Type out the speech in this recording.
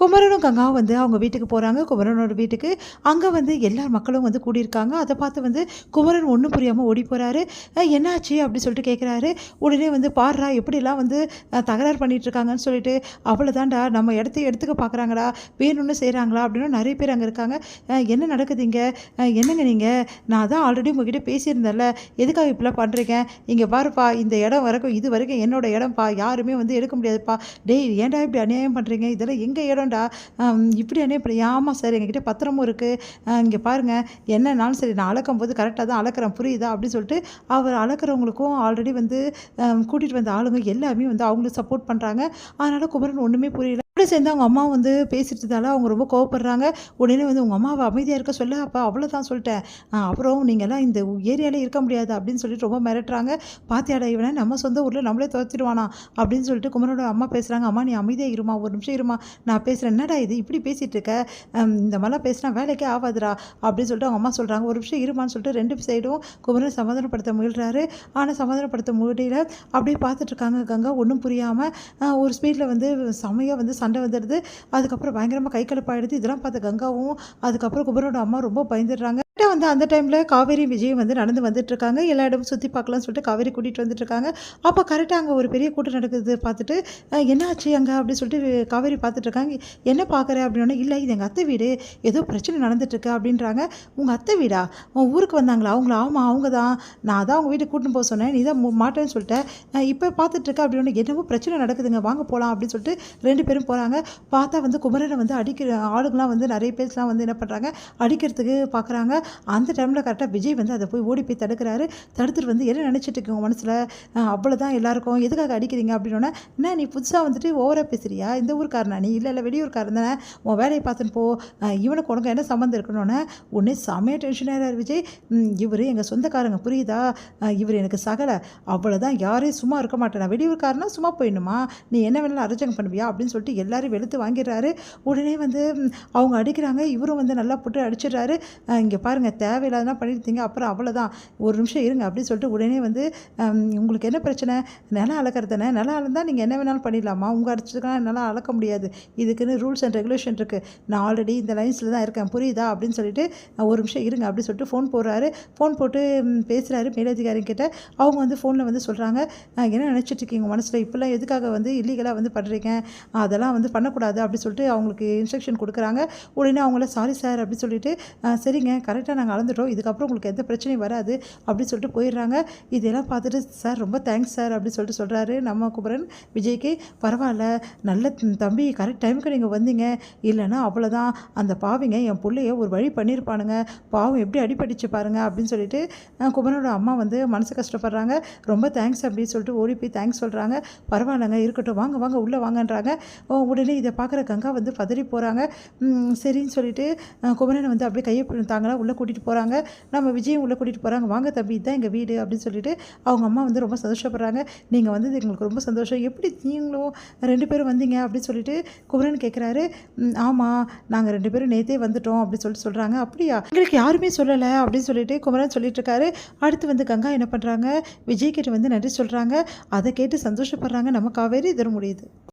குமரனும் கங்காவும் வந்து அவங்க வீட்டுக்கு போகிறாங்க. குமரனோட வீட்டுக்கு. அங்கே வந்து எல்லா மக்களும் வந்து கூடியிருக்காங்க. அதை பார்த்து வந்து குமரன் ஒன்றும் புரியாமல் ஓடி போகிறாரு. என்னாச்சு அப்படி சொல்லிட்டு கேட்குறாரு. உடனே வந்து பாடுறா எப்படிலாம் வந்து தகராறு பண்ணிகிட்டு இருக்காங்கன்னு சொல்லிட்டு, அவ்வளோதான்டா நம்ம எடுத்துக்க பார்க்குறாங்கடா, வேணும்னு செய்கிறாங்களா அப்படின்னு நிறைய பேர் அங்கே இருக்காங்க. என்ன நடக்குது இங்கே, என்னங்க நீங்கள், நான் தான் ஆல்ரெடி உங்ககிட்ட பேசியிருந்தேன்ல, எதுக்காக இப்படிலாம் பண்ணுறீங்க, இங்கே பாருப்பா இந்த இடம் வரைக்கும் இது வரைக்கும் என்னோட இடம்ப்பா, யாருமே வந்து எடுக்க முடியாதுப்பா, டேய் ஏன்டா இப்படி அநியாயம் பண்ணுறீங்க, இதெல்லாம் எங்கள் இடம் இப்படி இப்படி ஆமாம் சார் எங்ககிட்ட பத்திரமும் இருக்குது, இங்கே பாருங்கள் என்னன்னாலும் சரி நான் அளக்கும் போது கரெக்டாக தான் அளக்குறேன் புரியுதா அப்படின்னு சொல்லிட்டு அவர் அளக்குறவங்களுக்கும் ஆல்ரெடி வந்து கூட்டிகிட்டு வந்த ஆளுங்க எல்லாமே வந்து அவங்களுக்கு சப்போர்ட் பண்ணுறாங்க. அதனால் குமரன் ஒன்றுமே புரியல. கூட சேர்ந்து அவங்க அம்மா வந்து பேசிட்டதால அவங்க ரொம்ப கோவப்படுறாங்க. உடனே வந்து உங்கள் அம்மாவை அமைதியாக இருக்க சொல்ல, அப்போ அவ்வளோதான் சொல்லிட்டேன், அப்புறம் நீங்கள்லாம் இந்த ஏரியாவில் இருக்க முடியாது அப்படின்னு சொல்லிட்டு ரொம்ப மிரட்டுறாங்க. பாத்தியாடா இவனை நம்ம சொந்த ஊரில் நம்மளே துரத்திடுவானா அப்படின்னு சொல்லிட்டு குமரனோட அம்மா பேசுகிறாங்க. அம்மா நீ அமைதியாக இருமா, ஒரு நிமிஷம் இருமா, நான் பேசுகிறேன், என்னடா இது இப்படி பேசிகிட்டு இருக்க, இந்த மாதிரிலாம் பேசினா வேலைக்கே ஆகாதுடா அப்படின்னு சொல்லிட்டு அவங்க அம்மா சொல்கிறாங்க. ஒரு நிமிஷம் இருமான்னு சொல்லிட்டு ரெண்டு சைடும் குமரன் சமாதானப்படுத்த முயல்றாரு. ஆனால் சமாதானப்படுத்த முடியல. அப்படியே பார்த்துட்ருக்காங்க. கங்கா ஒன்றும் புரியாமல் ஒரு ஸ்பீடில் வந்து செமையாக வந்து சண்டை வந்துடுது. அதுக்கப்புறம் பயங்கரமாக கை கலப்பாயிடுது. இதெல்லாம் பார்த்த கங்காவும் அதுக்கப்புறம் குமரனோட அம்மா ரொம்ப பயந்துடுறாங்க. வந்து அந்த டைமில் காவேரி விஜயும் வந்து நடந்து வந்துட்டுருக்காங்க. எல்லா இடமும் சுற்றி பார்க்கலாம்னு சொல்லிட்டு காவேரி கூட்டிகிட்டு வந்துட்டுருக்காங்க. அப்போ கரெக்டாக அங்கே ஒரு பெரிய கூட்டம் நடக்குது பார்த்துட்டு, என்னாச்சு அங்கே அப்படின்னு சொல்லிட்டு காவேரி பார்த்துட்ருக்காங்க. என்ன பார்க்குற அப்படின்னா, இல்லை இது எங்கள் அத்தை வீடு, ஏதோ பிரச்சனை நடந்துட்டுருக்கு அப்படின்றாங்க. உங்கள் அத்தை வீடா, உன் ஊருக்கு வந்தாங்களா அவங்களா, ஆமாம் அவங்க தான், நான் தான் அவங்க வீட்டுக்கு கூட்டின்னு போக சொன்னேன், நீ தான் மாட்டேன்னு சொல்லிட்டேன், இப்போ பார்த்துட்ருக்க அப்படின்னு, என்னவோ பிரச்சனை நடக்குதுங்க வாங்க போகலாம் அப்படின்னு சொல்லிட்டு ரெண்டு பேரும் போகிறாங்க. பார்த்தா வந்து குமரனை வந்து அடிக்கிற ஆளுங்களாம் வந்து நிறைய பேர்லாம் வந்து என்ன பண்ணுறாங்க, அடிக்கிறதுக்கு பார்க்குறாங்க. அந்த டைமில் கரெக்டாக விஜய் வந்து அதை போய் ஓடி போய் தடுக்கிறாரு. தடுத்துட்டு வந்து என்ன நினச்சிட்டு இருக்கீங்க மனசில், அவ்வளோதான் எல்லாருக்கும் எதுக்காக அடிக்கிறீங்க அப்படின்னோடனே, என்ன நீ புதுசாக வந்துட்டு ஓவராக பேசுகிறியா, இந்த ஊருக்காரனா நீ, இல்லை வெளியூர்காரன் தானே, உன் வேலையை பார்த்துன்னு போ, இவனுக்கு உனக்கு என்ன சம்மந்தம் இருக்கணும்னே. உடனே செமையாக டென்ஷனாகிறார் விஜய். இவர் எங்கள் சொந்தக்காரங்க புரியுதா, இவர் எனக்கு சகலை, அவ்வளோதான், யாரையும் சும்மா இருக்க மாட்டேன், நான் வெளியூர்காரனா சும்மா போயிடணுமா, நீ என்ன வேணாலும் அரேஞ்ச் பண்ணுவியா அப்படின்னு சொல்லிட்டு எல்லாரும் வெளுத்து வாங்கிடுறாரு. உடனே வந்து அவங்க அடிக்கிறாங்க. இவரும் வந்து நல்லா போட்டு அடிச்சிடுறாரு. இங்கே பாருங்கள் தேவையில்லாதான் பண்ணியிருந்தீங்க, அப்புறம் அவ்வளோதான், ஒரு நிமிஷம் இருங்க அப்படின்னு சொல்லிட்டு உடனே வந்து உங்களுக்கு என்ன பிரச்சனை, நிலம் அளக்கிறது தானே, நிலம் அளந்தால் நீங்கள் என்ன வேணாலும் பண்ணிடலாமா, உங்கள் அடிச்சதுக்காக என்னால் அளக்க முடியாது, இதுக்குன்னு ரூல்ஸ் அண்ட் ரெகுலேஷன் இருக்குது, நான் ஆல்ரெடி இந்த லைன்ஸில் தான் இருக்கேன் புரியுதா அப்படின்னு சொல்லிட்டு ஒரு நிமிஷம் இருங்க அப்படின்னு சொல்லிட்டு ஃபோன் போடுறாரு. ஃபோன் போட்டு பேசுகிறாரு மேலதிகாரிகிட்ட. அவங்க வந்து ஃபோனில் வந்து சொல்கிறாங்க, என்ன நினச்சிட்ருக்கீங்க மனசில், இப்போல்லாம் எதுக்காக வந்து இல்லீகலாக வந்து பண்ணுறீங்க, அதெல்லாம் வந்து பண்ணக்கூடாது அப்படின்னு சொல்லிட்டு அவங்களுக்கு இன்ஸ்ட்ரக்ஷன் கொடுக்குறாங்க. உடனே அவங்கள சாரி சார் அப்படின்னு சொல்லிட்டு, சரிங்க கரெக்டாக நாங்கள் அளந்துட்டோம், இதுக்கப்புறம் உங்களுக்கு எந்த பிரச்சனையும் வராது அப்படின்னு சொல்லிட்டு போயிடுறாங்க. இதெல்லாம் பார்த்துட்டு சார் ரொம்ப தேங்க்ஸ் சார் அப்படின்னு சொல்லிட்டு சொல்கிறாரு நம்ம குமரன் விஜய்க்கு. பரவாயில்ல நல்ல தம்பி, கரெக்ட் டைமுக்கு நீங்கள் வந்தீங்க, இல்லைன்னா அவ்வளோதான், அந்த பாவிங்க என் பிள்ளைய ஒரு வழி பண்ணியிருப்பானுங்க, பாவம் எப்படி அடிபட்டுச்சு பாருங்க அப்படின்னு சொல்லிட்டு குமரனோட அம்மா வந்து மனசு கஷ்டப்படுறாங்க. ரொம்ப தேங்க்ஸ் அப்படின்னு சொல்லிட்டு ஓடி போய் தேங்க்ஸ் சொல்கிறாங்க. பரவாயில்லைங்க இருக்கட்டும், வாங்க வாங்க உள்ளே வாங்கன்றாங்க. உடனே இதை பார்க்குற கங்கா வந்து பதறி போகிறாங்க. சரின்னு சொல்லிட்டு குமரனை வந்து அப்படியே கையை தாங்களா உள்ளே கூட்டிகிட்டு போகிறாங்க. நம்ம விஜயம் உள்ளே கூட்டிகிட்டு போகிறாங்க. வாங்க தம்பி இதுதான் எங்கள் வீடு அப்படின்னு சொல்லிட்டு அவங்க அம்மா வந்து ரொம்ப சந்தோஷப்படுறாங்க. நீங்கள் வந்தது எங்களுக்கு ரொம்ப சந்தோஷம், எப்படி நீங்களும் ரெண்டு பேரும் வந்தீங்க அப்படின்னு சொல்லிட்டு குமரன் கேட்குறாரு. ஆமாம் நாங்கள் ரெண்டு பேரும் நேற்றே வந்துட்டோம் அப்படின்னு சொல்லிட்டு சொல்கிறாங்க. அப்படியா, எங்களுக்கு யாருமே சொல்லலை அப்படின்னு சொல்லிட்டு குமரன் சொல்லிட்டு இருக்காரு. அடுத்து வந்து கங்கா என்ன பண்ணுறாங்க, விஜய் கிட்ட வந்து நன்றி சொல்கிறாங்க. அதை கேட்டு சந்தோஷப்படுறாங்க நம்ம காவேரி. இதர முடியுது.